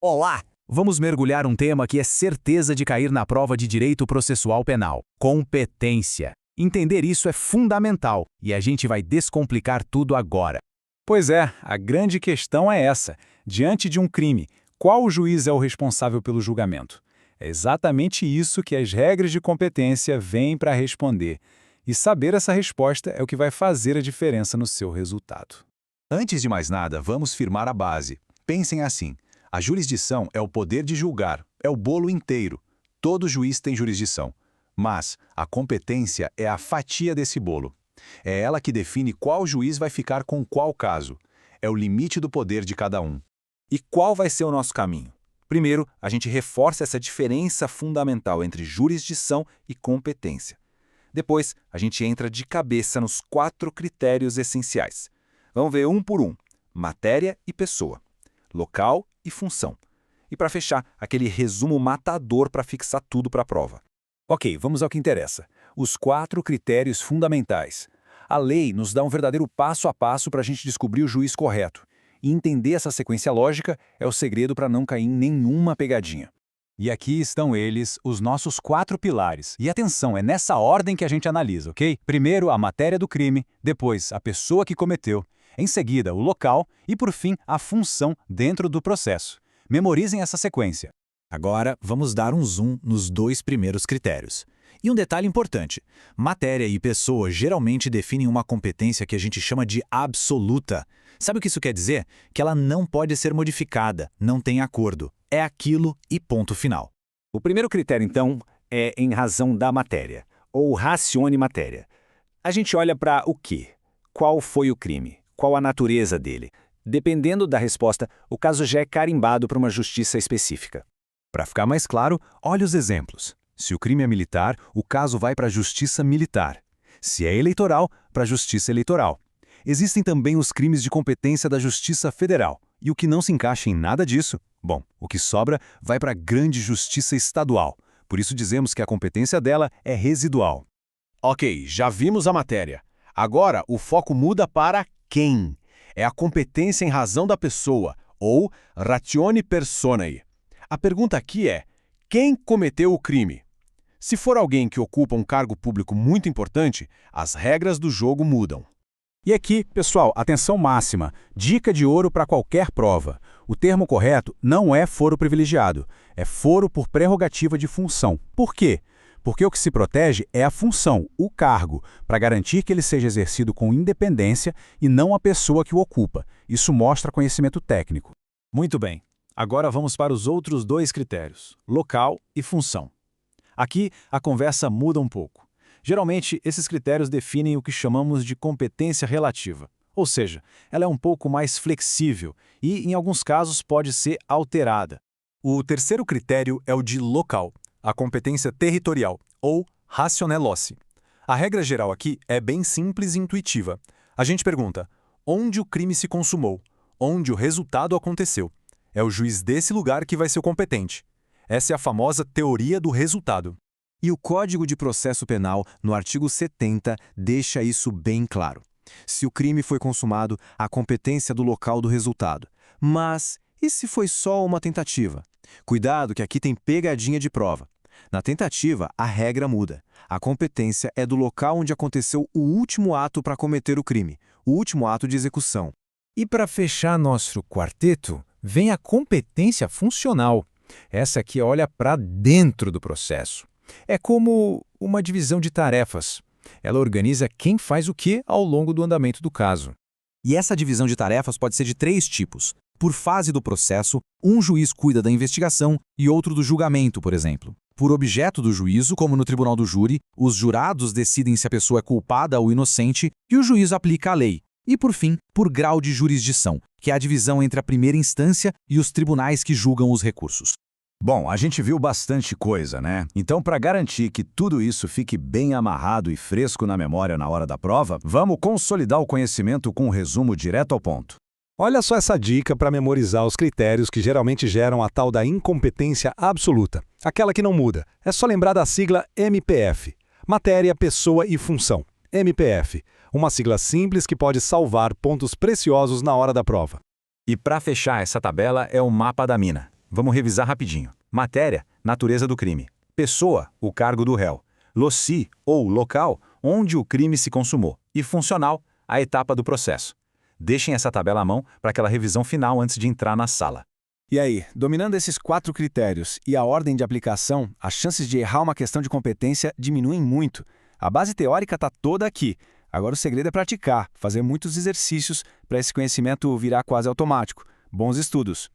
Olá! Vamos mergulhar um tema que é certeza de cair na prova de direito processual penal: competência. Entender isso é fundamental e a gente vai descomplicar tudo agora. Pois é, a grande questão é essa. Diante de um crime, qual juiz é o responsável pelo julgamento? É exatamente isso que as regras de competência vêm para responder. E saber essa resposta é o que vai fazer a diferença no seu resultado. Antes de mais nada, vamos firmar a base. Pensem assim: a jurisdição é o poder de julgar, é o bolo inteiro. Todo juiz tem jurisdição. Mas a competência é a fatia desse bolo. É ela que define qual juiz vai ficar com qual caso. É o limite do poder de cada um. E qual vai ser o nosso caminho? Primeiro, a gente reforça essa diferença fundamental entre jurisdição e competência. Depois, a gente entra de cabeça nos 4 critérios essenciais. Vamos ver um por um: matéria e pessoa, local e função. E para fechar, aquele resumo matador para fixar tudo para a prova. Ok, vamos ao que interessa. Os 4 critérios fundamentais. A lei nos dá um verdadeiro passo a passo para a gente descobrir o juiz correto. E entender essa sequência lógica é o segredo para não cair em nenhuma pegadinha. E aqui estão eles, os nossos 4 pilares. E atenção, é nessa ordem que a gente analisa, ok? Primeiro, a matéria do crime, depois, a pessoa que cometeu, em seguida, o local e, por fim, a função dentro do processo. Memorizem essa sequência. Agora, vamos dar um zoom nos 2 primeiros critérios. E um detalhe importante: matéria e pessoa geralmente definem uma competência que a gente chama de absoluta. Sabe o que isso quer dizer? Que ela não pode ser modificada, não tem acordo. É aquilo e ponto final. O primeiro critério, então, é em razão da matéria, ou ratione matéria. A gente olha para o quê? Qual foi o crime? Qual a natureza dele? Dependendo da resposta, o caso já é carimbado para uma justiça específica. Para ficar mais claro, olhe os exemplos. Se o crime é militar, o caso vai para a Justiça Militar. Se é eleitoral, para a Justiça Eleitoral. Existem também os crimes de competência da Justiça Federal. E o que não se encaixa em nada disso, bom, o que sobra vai para a Grande Justiça Estadual. Por isso dizemos que a competência dela é residual. Ok, já vimos a matéria. Agora o foco muda para quem. É a competência em razão da pessoa, ou ratione personae. A pergunta aqui é: quem cometeu o crime? Se for alguém que ocupa um cargo público muito importante, as regras do jogo mudam. E aqui, pessoal, atenção máxima, dica de ouro para qualquer prova. O termo correto não é foro privilegiado, é foro por prerrogativa de função. Por quê? Porque o que se protege é a função, o cargo, para garantir que ele seja exercido com independência e não a pessoa que o ocupa. Isso mostra conhecimento técnico. Muito bem. Agora vamos para os outros 2 critérios: local e função. Aqui, a conversa muda um pouco. Geralmente, esses critérios definem o que chamamos de competência relativa. Ou seja, ela é um pouco mais flexível e, em alguns casos, pode ser alterada. O terceiro critério é o de local, a competência territorial, ou rationale-loci. A regra geral aqui é bem simples e intuitiva. A gente pergunta: onde o crime se consumou? Onde o resultado aconteceu? É o juiz desse lugar que vai ser o competente. Essa é a famosa teoria do resultado. E o Código de Processo Penal, no artigo 70, deixa isso bem claro. Se o crime foi consumado, a competência do local do resultado. Mas e se foi só uma tentativa? Cuidado que aqui tem pegadinha de prova. Na tentativa, a regra muda. A competência é do local onde aconteceu o último ato para cometer o crime, o último ato de execução. E para fechar nosso quarteto, vem a competência funcional. Essa aqui olha para dentro do processo. É como uma divisão de tarefas. Ela organiza quem faz o que ao longo do andamento do caso. E essa divisão de tarefas pode ser de 3 tipos. Por fase do processo, um juiz cuida da investigação e outro do julgamento, por exemplo. Por objeto do juízo, como no tribunal do júri, os jurados decidem se a pessoa é culpada ou inocente e o juiz aplica a lei. E, por fim, por grau de jurisdição, que é a divisão entre a primeira instância e os tribunais que julgam os recursos. Bom, a gente viu bastante coisa, né? Então, para garantir que tudo isso fique bem amarrado e fresco na memória na hora da prova, vamos consolidar o conhecimento com um resumo direto ao ponto. Olha só essa dica para memorizar os critérios que geralmente geram a tal da incompetência absoluta. Aquela que não muda. É só lembrar da sigla MPF. Matéria, pessoa e função. MPF. Uma sigla simples que pode salvar pontos preciosos na hora da prova. E para fechar essa tabela é o mapa da mina. Vamos revisar rapidinho. Matéria, natureza do crime. Pessoa, o cargo do réu. Loci, ou local, onde o crime se consumou. E funcional, a etapa do processo. Deixem essa tabela à mão para aquela revisão final antes de entrar na sala. E aí, dominando esses 4 critérios e a ordem de aplicação, as chances de errar uma questão de competência diminuem muito. A base teórica está toda aqui. Agora o segredo é praticar, fazer muitos exercícios para esse conhecimento virar quase automático. Bons estudos!